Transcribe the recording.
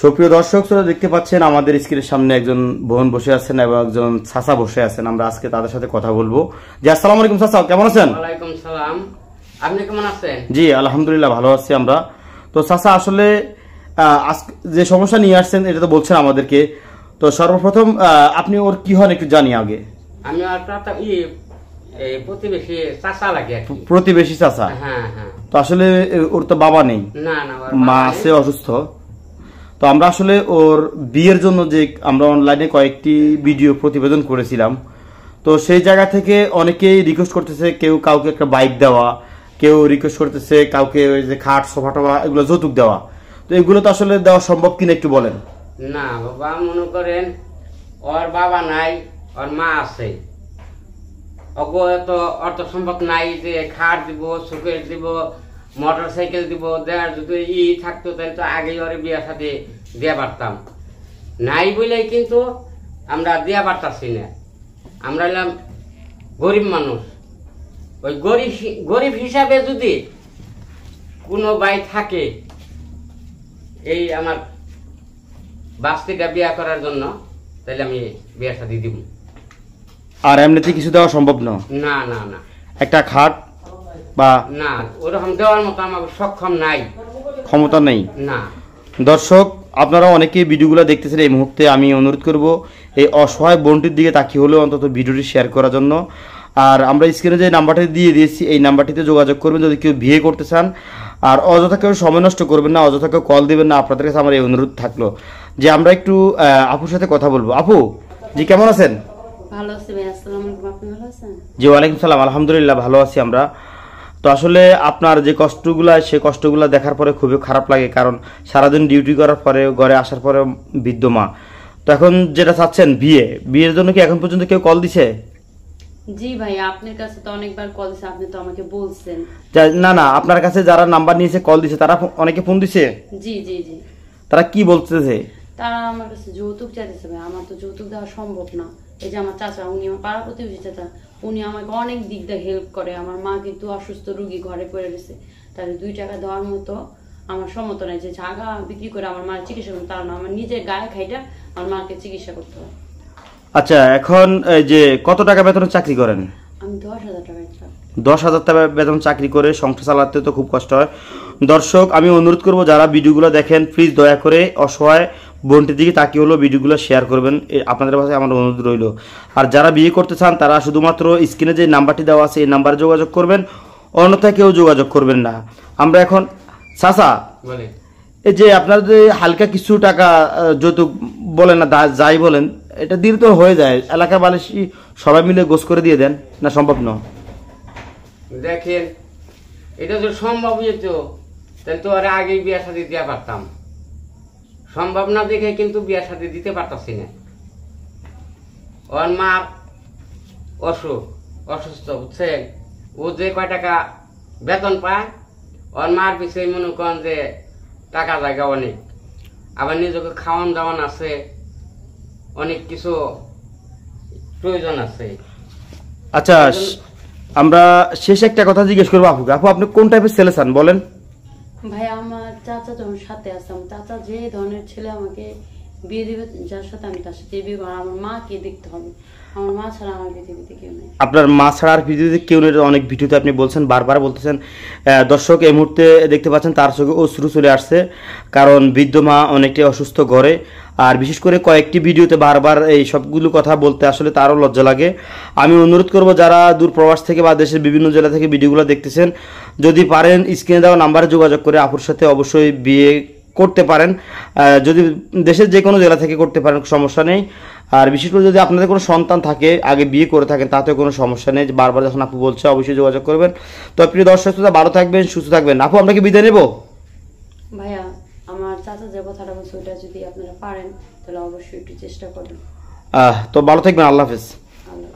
সুপ্রিয় দর্শক শ্রোতা দেখতে পাচ্ছেন আমাদের স্ক্রিনের সামনে একজন বোন বসে আছেন এবং একজন চাচা বসে আছেন। আমরা আজকে তাদের সাথে কথা বলবো। জি আসসালামু আলাইকুম চাচা, কেমন আছেন? ওয়ালাইকুম সালাম। আপনি কেমন আছেন? জি আলহামদুলিল্লাহ ভালো আছি আমরা। তো চাচা আসলে যে সমস্যা নিয়ে আসছেন এটা তো বলছেন আমাদেরকে। তো সর্বপ্রথম আপনি ওর কি হন একটু জানি আগে। আমি আর প্রতিবেশী চাচা লাগে। প্রতিবেশী চাচা? হ্যাঁ হ্যাঁ। তো আসলে ওর তো বাবা নেই, না না, মা আছে অসুস্থ। তো আমরা আসলে ওর বিয়ের জন্য যে আমরা অনলাইনে কয়েকটি ভিডিও প্রতিবেদন করেছিলাম, তো সেই জায়গা থেকে অনেকেই রিকোয়েস্ট করতেছে, কেউ কাউকে একটা বাইক দেওয়া, কেউ রিকোয়েস্ট করতেছে কাউকে ওই যে খাট সোফা টোফা এগুলো যৌতুক দেওয়া। তো এগুলো তো আসলে দেওয়া সম্ভব কিনা একটু বলেন। না বাবা, মনে করেন ওর বাবা নাই, ওর মা আছে, তো অর্থ সম্ভব নাই যে খাট দিব, সুকেশ দিব, মোটর সাইকেল দিব দেওয়ার। যদি থাকতো তাহলে তো আগেই ওর বিয়ে সাথে দিয়ে পারতাম। নাই বলেই কিন্তু আমরা দিয়ে পারতাছি না। আমরা এলাম গরিব মানুষ। ওই গরিব হিসাবে যদি কোনো ভাই থাকে এই আমার বাস্তিটা বিয়ে করার জন্য, তাহলে আমি বিয়ে সাথে দিব। আর এমনিতে কিছু দেওয়া সম্ভব না? না না না, একটা খাট বা না, ওরকম দেওয়ার মতো আমার সক্ষম নাই, ক্ষমতা নেই। না। দর্শক আপনারা অনেকেই ভিডিওগুলো দেখতেছেন, এই মুহূর্তে আমি অনুরোধ করব এই অসহায় বোনটির দিকে তাকিয়ে হলেও অন্তত ভিডিওটি শেয়ার করার জন্য। আর আমরা স্ক্রিনে যে নাম্বারটি দিয়ে দিয়েছি এই নাম্বারটিতে যোগাযোগ করবেন যদি কেউ বিয়ে করতে চান। আর অযথা কেউ সময় নষ্ট করবেন না, অযথা কেউ কল দেবেন না। আপনাদের কাছে আমার এই অনুরোধ থাকলো যে আমরা একটু আপুর সাথে কথা বলবো। আপু জি কেমন আছেন? ভালো আছি ভাই, আসসালামু আলাইকুম। আপনি ভালো আছেন? জি ওয়ালাইকুম সালাম, আলহামদুলিল্লাহ ভালো আছি আমরা। তো আসলে আপনার যে কষ্টগুলা সে কষ্টগুলা দেখার পরে খুবই খারাপ লাগে, কারণ সারাদিন ডিউটি করার পরে ঘরে আসার পরে বৃদ্ধ মা। তো এখন যেটা চাচ্ছেন বিয়ের জন্য কি এখন পর্যন্ত কেউ কল দিছে? জি ভাই, আপনার কাছে তো অনেকবার কল দিছে, আপনি তো আমাকে বলছেন। না না, আপনার কাছে যারা নাম্বার নিয়েছে কল দিছে তারা অনেকে ফোন দিছে? জি জি জি। তারা কি বলতেছে? তারা আমার কাছে যৌতুক চাইতেছে ভাই। আমার তো যৌতুক দেওয়া সম্ভব না। এই যে আমার চাচা, উনি আমার পাড়া প্রতিবেশী চাচা, উনি আমাকে অনেক দিক দিয়ে হেল্প করে। আমার মা কিন্তু অসুস্থ রোগী, ঘরে পড়ে রয়েছে। তাহলে 2 টাকা দেওয়ার মতো আমার সমর্থ নাই যে জায়গা বিক্রি করে আমার মার চিকিৎসা করতে। তার না, আমার নিজের গায়ে খাইটা আমার মাকে চিকিৎসা করতে হয়। আচ্ছা এখন যে কত টাকা বেতনে চাকরি করেন? আমি 10,000 টাকা। 10,000 টাকা বেতন চাকরি করে সংসার চালাতে তো খুব কষ্ট হয়। দর্শক আমি অনুরোধ করব যারা ভিডিওগুলো দেখেন প্লিজ দয়া করে অসহায় বোনটির দিকে তাকিয়ে হলো ভিডিওগুলো শেয়ার করবেন, আপনাদের কাছে আমার অনুরোধ রইল। আর যারা বিয়ে করতে চান তারা শুধুমাত্র স্ক্রিনে যে নাম্বারটি দেওয়া আছে এই নাম্বারে যোগাযোগ করবেন, অন্যথায় কেউ যোগাযোগ করবেন না। আমরা এখন চাচা এই যে আপনার যে হালকা কিছু টাকা যৌতুক বলেন না যাই বলেন, এটা দিলে তো হয়ে যায়, এলাকা বালিশি সবাই মিলে গোছ করে দিয়ে দেন, না সম্ভব না? দেখেন এটা তো সম্ভব হইতো, তাহলে তো আরে আগেই বিয়ে সাথে দিয়ে পারতাম। সম্ভব না দেখে কিন্তু বিয়ে সাথে দিতে পারতাছি না। ওর মা অসুস্থ, বুঝছেন? ও যে কয় টাকা বেতন পায়, ওর মার পিছিয়ে মনে করেন যে টাকা জায়গা অনেক, আবার নিজেকে খাওয়ান দাওয়ান আছে, অনেক কিছু প্রয়োজন আছে। আচ্ছা আমরা শেষ একটা কথা জিজ্ঞেস করবো আপুকে। আপু আপনি কোন টাইপের ছেলে চান বলেন? ভাই আমার চাচা যখন সাথে আছে, আমার চাচা যে ধরনের ছেলে আমাকে বিয়ে দিবে, যার সাথে আমি তার সাথে বিয়ে করবো। আমার মাকে দেখতে হবে, আমার মা ছাড়া আমার পৃথিবীতে কেউ নেই। আপনার মা ছাড়া আর পৃথিবীতে কেউ নেই, অনেক ভিডিওতে আপনি বলছেন, বারবার বলতেছেন। দর্শক এই মুহূর্তে দেখতে পাচ্ছেন তার চোখে অশ্রু চলে আসছে, কারণ বৃদ্ধ মা অনেকটাই অসুস্থ ঘরে। আর বিশেষ করে কয়েকটি ভিডিওতে বারবার এই সবগুলো কথা বলতে আসলে তারও লজ্জা লাগে। আমি অনুরোধ করব যারা দূর প্রবাস থেকে বা দেশের বিভিন্ন জেলা থেকে ভিডিওগুলো দেখতেছেন, যদি পারেন স্ক্রিনে দেওয়া নাম্বারে যোগাযোগ করে আপুর সাথে অবশ্যই বিয়ে করতে পারেন। যদি দেশের যে কোনো জেলা থেকে করতে পারেন সমস্যা নেই। আর বিশেষ করে যদি আপনাদের কোনো সন্তান থাকে আগে বিয়ে করে থাকেন তাতেও কোনো সমস্যা নেই। বারবার যখন আপু বলছে অবশ্যই যোগাযোগ করবেন। তো প্রিয় দর্শক ভালো থাকবেন, সুস্থ থাকবেন। আপু আমরা কি বিদায় নেব? ভাইয়া আমার চাচা যে কথাটা বলছে ওইটা যদি আপনারা পারেন তাহলে অবশ্যই একটু চেষ্টা করবেন। তো ভালো থাকবেন, আল্লাহ হাফেজ। আল্লাহ।